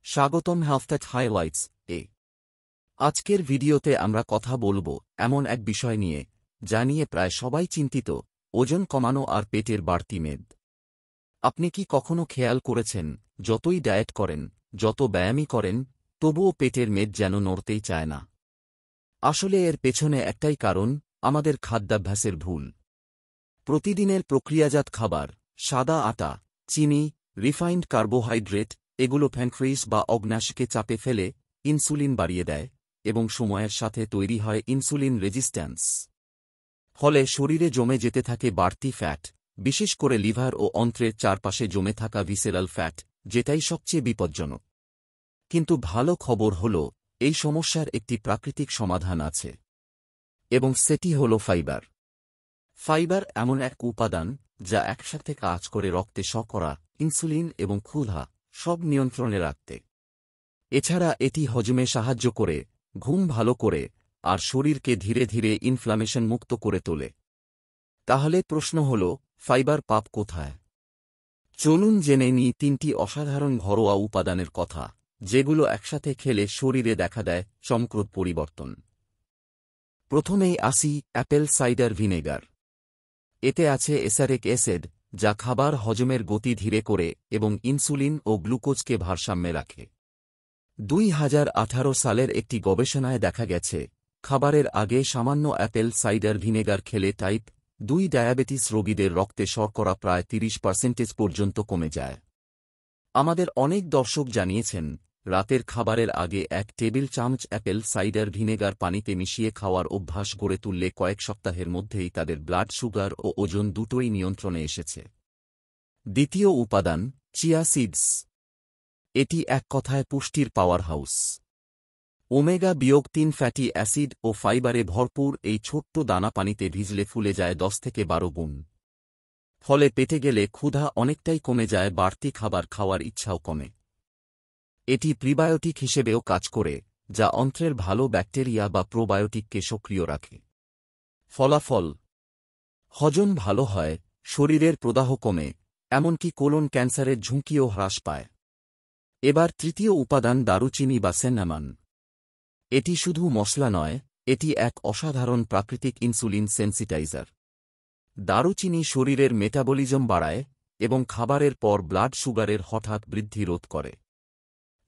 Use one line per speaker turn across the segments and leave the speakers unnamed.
স্বাগতম health highlights এ। আজকের ভিডিওতে আমরা কথা বলবো এমন এক বিষয় নিয়ে যা নিয়ে প্রায় সবাই চিন্তিত, ওজন কমানো আর পেটের বাড়তি মেদ। আপনি কি কখনো খেয়াল করেছেন, যতই ডায়েট করেন, যত ব্যায়ামই করেন, তবুও পেটের মেদ যেন নড়তেই চায় না? আসলে এর পেছনে একটাই কারণ, আমাদের খাদ্যাভ্যাসের ভুল। প্রতিদিনের প্রক্রিয়াজাত খাবার, সাদা আটা, চিনি, রিফাইন্ড কার্বোহাইড্রেট, এগুলো প্যানক্রিয়াস বা অগ্ন্যাশয়কে চাপে ফেলে ইনসুলিন বাড়িয়ে দেয় এবং সময়ের সাথে তৈরি হয় ইনসুলিন রেজিস্ট্যান্স। ফলে শরীরে জমে যেতে থাকে বাড়তি ফ্যাট, বিশেষ করে লিভার ও অন্ত্রের চারপাশে জমে থাকা ভিসেরাল ফ্যাট, যেটাই সবচেয়ে বিপজ্জনক। কিন্তু ভালো খবর হল, এই সমস্যার একটি প্রাকৃতিক সমাধান আছে, এবং সেটি হল ফাইবার। ফাইবার এমন এক উপাদান যা একসাথে কাজ করে রক্তে শর্করা, ইনসুলিন এবং ক্ষুধা সব নিয়ন্ত্রণে রাখতে। এছাড়া এটি হজমে সাহায্য করে, ঘুম ভালো করে, আর শরীরকে ধীরে ধীরে ইনফ্লামেশন মুক্ত করে তোলে। তাহলে প্রশ্ন হল, ফাইবার পাব কোথায়? চলুন জেনে নিই তিনটি অসাধারণ ঘরোয়া উপাদানের কথা, যেগুলো একসাথে খেলে শরীরে দেখা দেয় চমকপ্রদ পরিবর্তন। প্রথমেই আসি অ্যাপেল সাইডার ভিনেগার। এতে আছে এসারিক অ্যাসিড, যা খাবার হজমের গতি ধীরে করে এবং ইনসুলিন ও গ্লুকোজকে ভারসাম্যে রাখে। 2018 সালের একটি গবেষণায় দেখা গেছে, খাবারের আগে সামান্য অ্যাপেল সাইডার ভিনেগার খেলে টাইপ 2 ডায়াবেটিস রোগীদের রক্তে শর্করা প্রায় 30% পর্যন্ত কমে যায়। আমাদের অনেক দর্শক জানিয়েছেন, রাতের খাবারের আগে 1 টেবিল চামচ অ্যাপেল সাইডার ভিনেগার পানিতে মিশিয়ে খাওয়ার অভ্যাস গড়ে তুললে কয়েক সপ্তাহের মধ্যেই তাদের ব্লাড সুগার ও ওজন দুটোই নিয়ন্ত্রণে এসেছে। দ্বিতীয় উপাদান, চিয়া সিডস। এটি এক কথায় পুষ্টির পাওয়ারহাউস। ওমেগা-3 ফ্যাটি অ্যাসিড ও ফাইবারে ভরপুর এই ছোট্ট দানা পানিতে ভিজলে ফুলে যায় 10 থেকে 12 গুণ। ফলে পেটে গেলে ক্ষুধা অনেকটাই কমে যায়, বাড়তি খাবার খাওয়ার ইচ্ছাও কমে। এটি প্রিবায়োটিক হিসেবেও কাজ করে, যা অন্ত্রের ভালো ব্যাকটেরিয়া বা প্রোবায়োটিককে সক্রিয় রাখে। ফলাফল: হজম ভালো হয়, শরীরের প্রদাহ কমে, এমনকি কোলন ক্যান্সারের ঝুঁকিও হ্রাস পায়। এবার তৃতীয় উপাদান, দারুচিনি বা সিনামন। এটি শুধু মশলা নয়, এটি এক অসাধারণ প্রাকৃতিক ইনসুলিন সেন্সিটাইজার। দারুচিনি শরীরের মেটাবলিজম বাড়ায় এবং খাবারের পর ব্লাড সুগারের হঠাৎ বৃদ্ধি রোধ করে।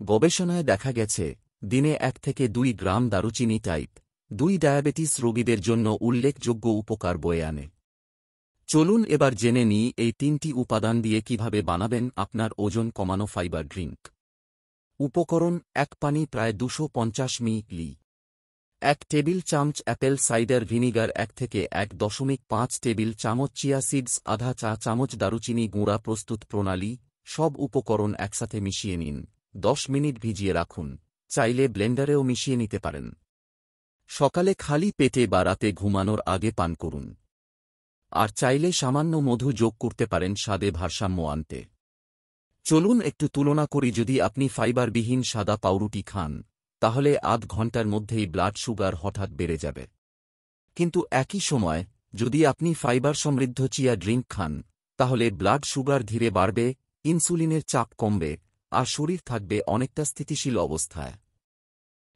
গবেষণায় দেখা গেছে, দিনে 1 থেকে 2 গ্রাম দারুচিনি টাইপ 2 ডায়াবেটিস রোগীদের জন্য উল্লেখযোগ্য উপকার বয়ে আনে। চলুন এবার জেনে নিই এই 3টি উপাদান দিয়ে কিভাবে বানাবেন আপনার ওজন কমানো ফাইবার ড্রিঙ্ক। উপকরণ: 1 পানি প্রায় 250 মিলি, 1 টেবিল চামচ অ্যাপেল সাইডার ভিনিগার, 1 থেকে 1.5 টেবিল চামচ চিয়া সিডস, আধা চা চামচ দারুচিনি গুঁড়া। প্রস্তুত প্রণালী: সব উপকরণ একসাথে মিশিয়ে নিন, 10 মিনিট ভিজিয়ে রাখুন, চাইলে ব্লেন্ডারেও মিশিয়ে নিতে পারেন। সকালে খালি পেটে বা রাতে ঘুমানোর আগে পান করুন। আর চাইলে সামান্য মধু যোগ করতে পারেন স্বাদে ভারসাম্য আনতে। চলুন একটু তুলনা করি। যদি আপনি ফাইবারবিহীন সাদা পাউরুটি খান, তাহলে আধ ঘন্টার মধ্যেই ব্লাড সুগার হঠাৎ বেড়ে যাবে। কিন্তু একই সময় যদি আপনি ফাইবার সমৃদ্ধ চিয়া ড্রিঙ্ক খান, তাহলে ব্লাড সুগার ধীরে বাড়বে, ইনসুলিনের চাপ কমবে, আর শরীর থাকবে অনেকটা স্থিতিশীল অবস্থায়।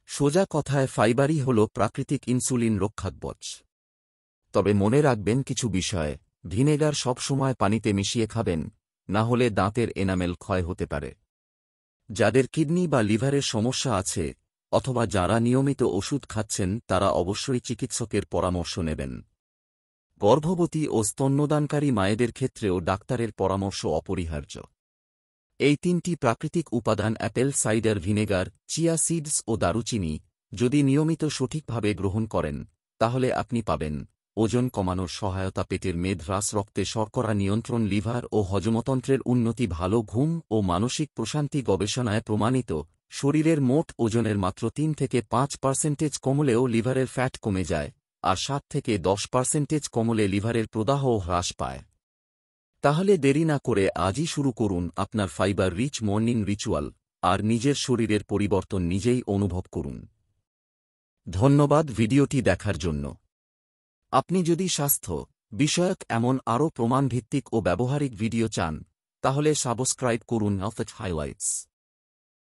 সোজা কথায়, ফাইবারই হল প্রাকৃতিক ইনসুলিন রক্ষাকবচ। তবে মনে রাখবেন কিছু বিষয়: ভিনেগার সবসময় পানিতে মিশিয়ে খাবেন, না হলে দাঁতের এনামেল ক্ষয় হতে পারে। যাদের কিডনি বা লিভারের সমস্যা আছে, অথবা যারা নিয়মিত ওষুধ খাচ্ছেন, তারা অবশ্যই চিকিৎসকের পরামর্শ নেবেন। গর্ভবতী ও স্তন্যদানকারী মায়েদের ক্ষেত্রেও ডাক্তারের পরামর্শ অপরিহার্য। এই 3টি প্রাকৃতিক উপাদান, apple cider vinegar, chia seeds ও দারুচিনি, যদি নিয়মিত সঠিকভাবে গ্রহণ করেন, তাহলে আপনি পাবেন ওজন কমানোর সহায়তা, পেটের মেদ হ্রাস, রক্তে শর্করা নিয়ন্ত্রণ, লিভার ও হজমতন্ত্রের উন্নতি, ভালো ঘুম ও মানসিক প্রশান্তি। গবেষণায় প্রমাণিত, শরীরের মোট ওজনের মাত্র 3 থেকে 5% কমলেও লিভারের ফ্যাট কমে যায়, আর 7 থেকে 10% কমলে লিভারের প্রদাহও হ্রাস পায়। তাহলে দেরি না করে আজই শুরু করুন আপনার ফাইবার রিচ মর্নিং রিচুয়াল, আর নিজের শরীরের পরিবর্তন নিজেই অনুভব করুন। ধন্যবাদ ভিডিওটি দেখার জন্য। আপনি যদি স্বাস্থ্য বিষয়ক এমন আরও প্রমাণভিত্তিক ও ব্যবহারিক ভিডিও চান, তাহলে সাবস্ক্রাইব করুন হেলথ হাইলাইটস।